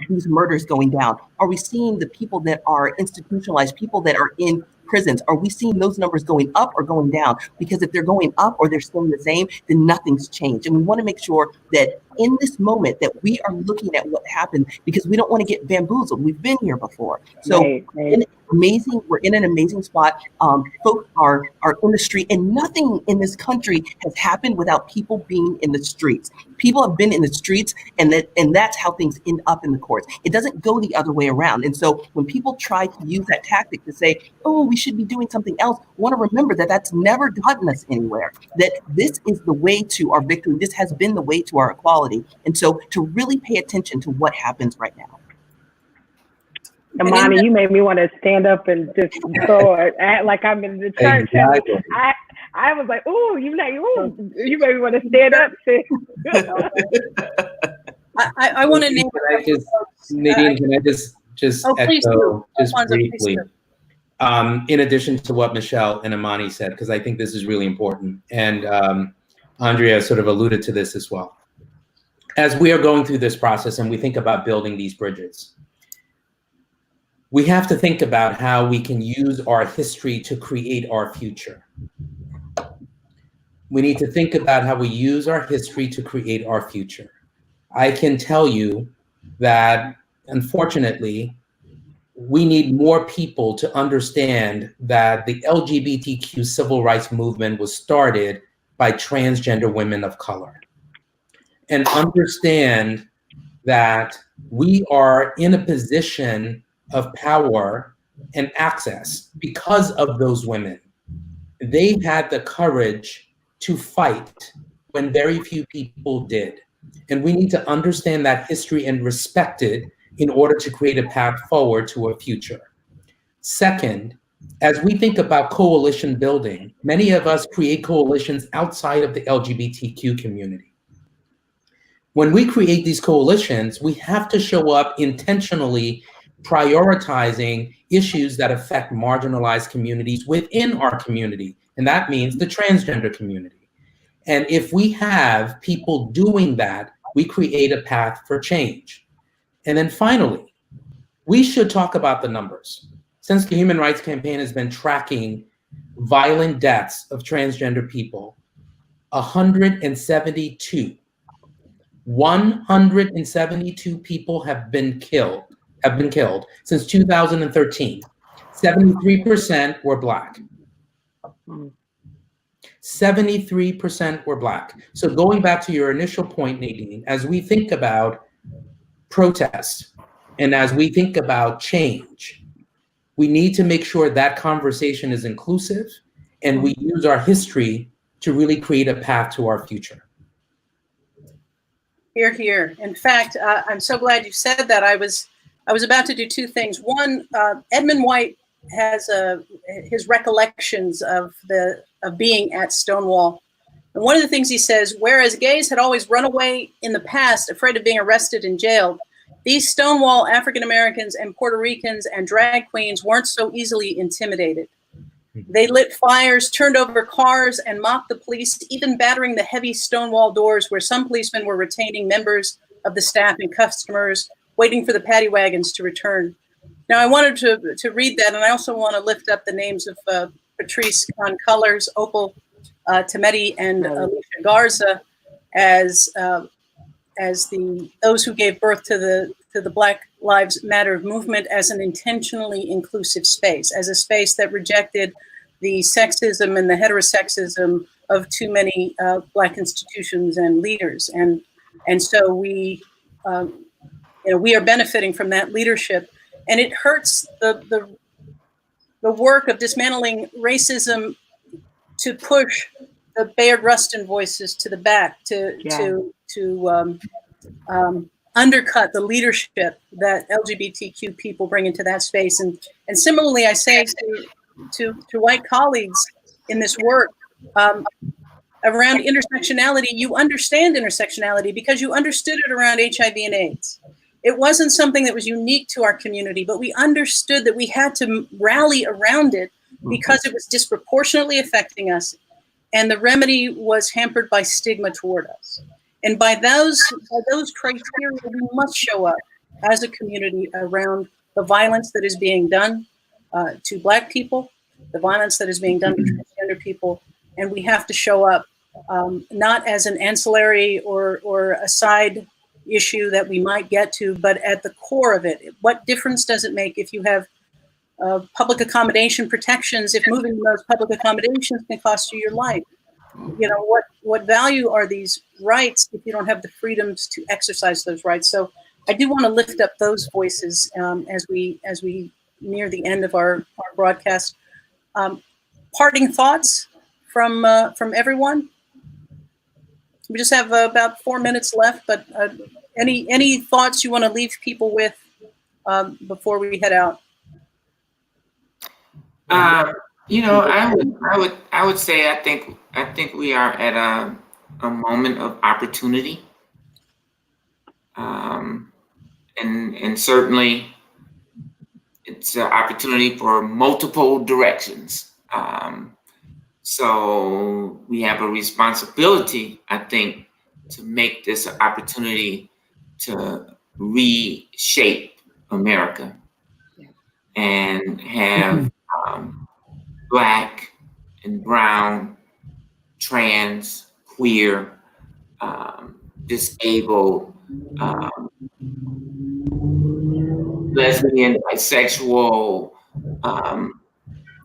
these murders going down? Are we seeing the people that are institutionalized, people that are in prisons? Are we seeing those numbers going up or going down? Because if they're going up or they're staying the same, then nothing's changed. And we want to make sure that in this moment that we are looking at what happened, because we don't want to get bamboozled. We've been here before. So right. We're in an amazing spot. Folks are in the street, and nothing in this country has happened without people being in the streets. People have been in the streets, and that's how things end up in the courts. It doesn't go the other way around. And so when people try to use that tactic to say, oh, we should be doing something else, we want to remember that that's never gotten us anywhere, that this is the way to our victory. This has been the way to our equality. And so to really pay attention to what happens right now. Imani, you made me want to stand up and just go act like I'm in the church. Exactly. I was like, ooh, you made me want to stand up. I want to name. Nadine, can I just echo just briefly? In addition to what Michele and Imani said, because I think this is really important, and Andrea sort of alluded to this as well. As we are going through this process and we think about building these bridges, we have to think about how we can use our history to create our future. We need to think about how we use our history to create our future. I can tell you that, unfortunately, we need more people to understand that the LGBTQ civil rights movement was started by transgender women of color, and understand that we are in a position of power and access because of those women. They had the courage to fight when very few people did. And we need to understand that history and respect it in order to create a path forward to a future. Second, as we think about coalition building, many of us create coalitions outside of the LGBTQ community. When we create these coalitions, we have to show up intentionally prioritizing issues that affect marginalized communities within our community. And that means the transgender community. And if we have people doing that, we create a path for change. And then finally, we should talk about the numbers. Since the Human Rights Campaign has been tracking violent deaths of transgender people, 172 people have been killed since 2013. 73% were Black. 73% were Black. So going back to your initial point, Nadine, as we think about protest and as we think about change, we need to make sure that conversation is inclusive and we use our history to really create a path to our future. Hear, hear. In fact, I'm so glad you said that. I was about to do two things. One, Edmund White has his recollections of being at Stonewall. And one of the things he says, whereas gays had always run away in the past, afraid of being arrested and jailed, these Stonewall African Americans and Puerto Ricans and drag queens weren't so easily intimidated. They lit fires, turned over cars, and mocked the police, even battering the heavy Stonewall doors where some policemen were retaining members of the staff and customers, waiting for the paddy wagons to return. Now, I wanted to read that, and I also want to lift up the names of Patrice Concullers, Opal Tometi, and Alicia Garza as those who gave birth to the Black Lives Matter movement as an intentionally inclusive space, as a space that rejected the sexism and the heterosexism of too many Black institutions and leaders, and so we are benefiting from that leadership, and it hurts the work of dismantling racism to push the Bayard Rustin voices to the back, to undercut the leadership that LGBTQ people bring into that space. And similarly, I say to white colleagues in this work around intersectionality, you understand intersectionality because you understood it around HIV and AIDS. It wasn't something that was unique to our community, but we understood that we had to rally around it because it was disproportionately affecting us. And the remedy was hampered by stigma toward us. And by those criteria, we must show up as a community around the violence that is being done to Black people, the violence that is being done to transgender people. And we have to show up not as an ancillary or a side issue that we might get to, but at the core of it. What difference does it make if you have public accommodation protections, if moving those public accommodations can cost you your life? You know, what value are these rights if you don't have the freedoms to exercise those rights? So I do want to lift up those voices as we near the end of our broadcast. Parting thoughts from everyone. We just have about 4 minutes left, but any thoughts you want to leave people with before we head out? I would say I think we are at a moment of opportunity, and certainly it's an opportunity for multiple directions. So we have a responsibility, I think, to make this an opportunity to reshape America and have Black and brown, trans, queer, disabled, lesbian, bisexual,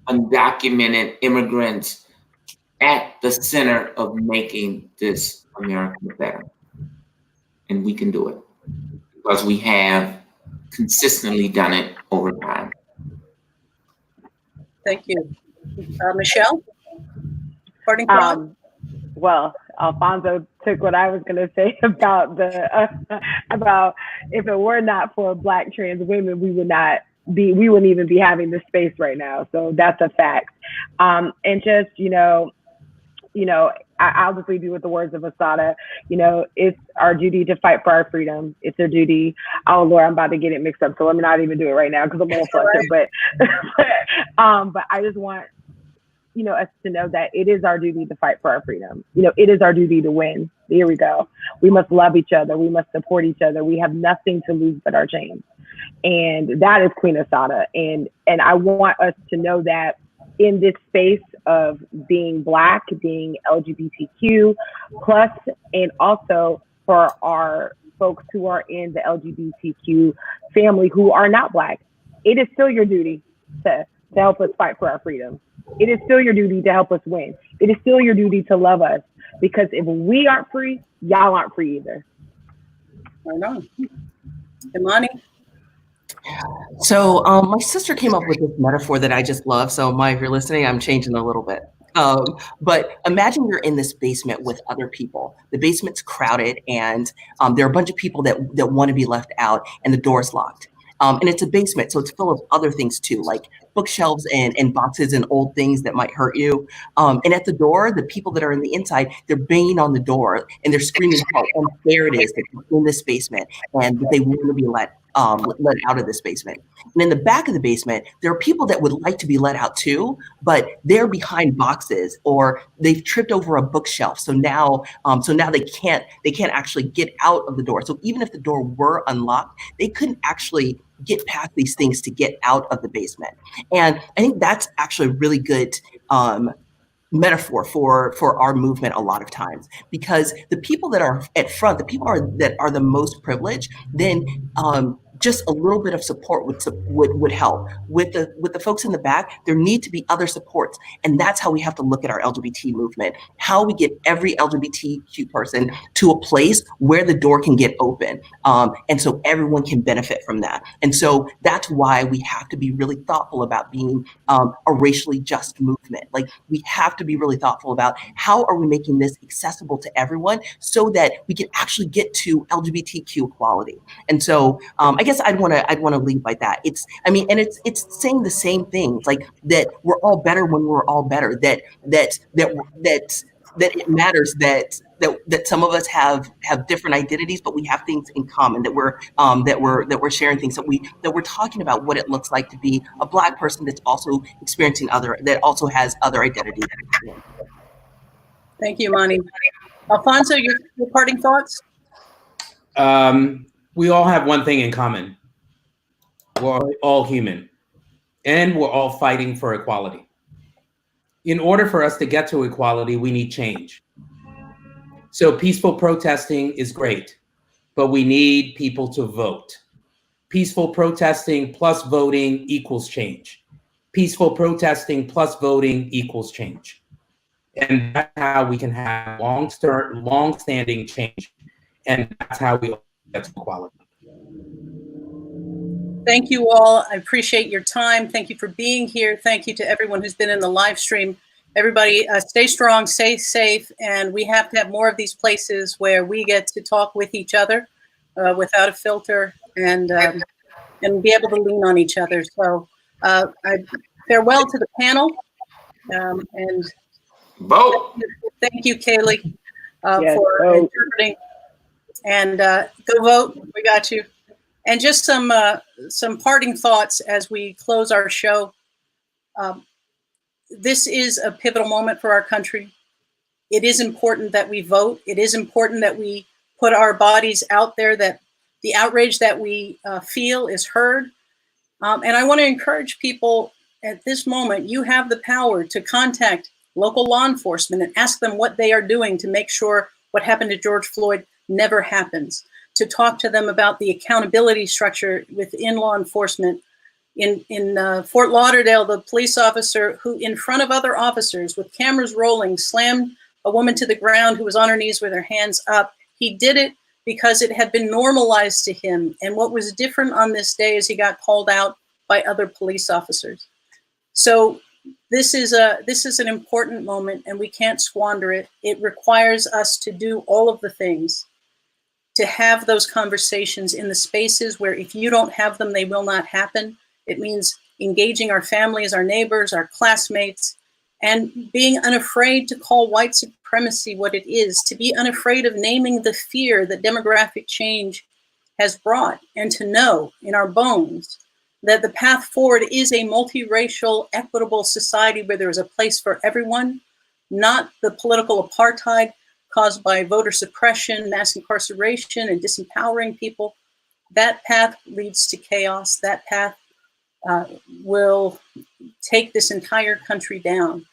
undocumented immigrants at the center of making this America better. And we can do it because we have consistently done it over time. Thank you. Michele? Parting thought? Well, Alphonso took what I was going to say about about if it were not for Black trans women, we wouldn't even be having this space right now. So that's a fact. And just, I'll just leave you with the words of Asada. It's our duty to fight for our freedom. It's our duty. Oh Lord, I'm about to get it mixed up. So let me not even do it right now because I'm all flustered. But I just want us to know that it is our duty to fight for our freedom. It is our duty to win. Here we go. We must love each other. We must support each other. We have nothing to lose but our chains. And that is Queen Asada. And I want us to know that in this space of being Black, being LGBTQ plus, and also for our folks who are in the LGBTQ family who are not Black, it is still your duty to help us fight for our freedom. It is still your duty to help us win. It is still your duty to love us, because if we aren't free, y'all aren't free either. Right on. Imani? So my sister came up with this metaphor that I just love. So Maya, if you're listening, I'm changing a little bit. But imagine you're in this basement with other people. The basement's crowded, and there are a bunch of people that want to be left out, and the door's locked. And it's a basement, so it's full of other things too, like bookshelves and boxes and old things that might hurt you. And at the door, the people that are in the inside, they're banging on the door and they're screaming how unfair it is that you're in this basement and that they want to be let out of this basement. And in the back of the basement, there are people that would like to be let out too, but they're behind boxes or they've tripped over a bookshelf. So now they can't actually get out of the door. So even if the door were unlocked, they couldn't actually get past these things to get out of the basement. And I think that's actually a really good metaphor for our movement a lot of times, because the people that are at front, the people that are the most privileged, then just a little bit of support would help. With the folks in the back, there need to be other supports, and that's how we have to look at our LGBT movement. How we get every LGBTQ person to a place where the door can get open, and so everyone can benefit from that. And so that's why we have to be really thoughtful about being a racially just movement. Like, we have to be really thoughtful about how are we making this accessible to everyone so that we can actually get to LGBTQ equality. And so I guess I'd want to leave like that. It's saying the same things, like that we're all better when we're all better. That it matters that some of us have different identities, but we have things in common. That we're sharing things. That we're talking about what it looks like to be a Black person that's also experiencing that also has other identities. Thank you, Imani. Alphonso, your parting thoughts? We all have one thing in common. We're all human, and we're all fighting for equality. In order for us to get to equality, we need change. So peaceful protesting is great, but we need people to vote. Peaceful protesting plus voting equals change. Peaceful protesting plus voting equals change. And that's how we can have long-standing change. And that's how we get to equality. Thank you all. I appreciate your time. Thank you for being here. Thank you to everyone who's been in the live stream. Everybody, stay strong, stay safe, and we have to have more of these places where we get to talk with each other without a filter and be able to lean on each other. So I farewell to the panel, and vote. Thank you, Kaylee, for interpreting. And go vote. We got you. And just some parting thoughts as we close our show. This is a pivotal moment for our country. It is important that we vote. It is important that we put our bodies out there, that the outrage that we feel is heard. And I want to encourage people at this moment, you have the power to contact local law enforcement and ask them what they are doing to make sure what happened to George Floyd never happens. to talk to them about the accountability structure within law enforcement. In Fort Lauderdale, the police officer who, in front of other officers with cameras rolling, slammed a woman to the ground who was on her knees with her hands up. He did it because it had been normalized to him. And what was different on this day is he got called out by other police officers. So this is an important moment, and we can't squander it. It requires us to do all of the things, to have those conversations in the spaces where if you don't have them, they will not happen. It means engaging our families, our neighbors, our classmates, and being unafraid to call white supremacy what it is, to be unafraid of naming the fear that demographic change has brought, and to know in our bones that the path forward is a multiracial, equitable society where there is a place for everyone, not the political apartheid caused by voter suppression, mass incarceration, and disempowering people. That path leads to chaos. That path will take this entire country down.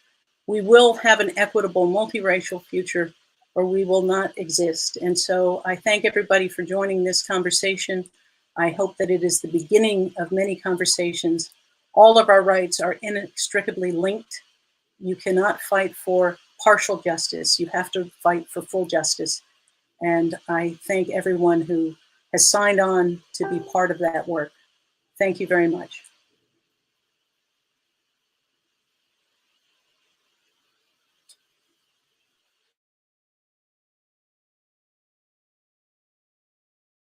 We will have an equitable, multiracial future, or we will not exist. And so I thank everybody for joining this conversation. I hope that it is the beginning of many conversations. All of our rights are inextricably linked. You cannot fight for partial justice. You have to fight for full justice. And I thank everyone who has signed on to be part of that work. Thank you very much.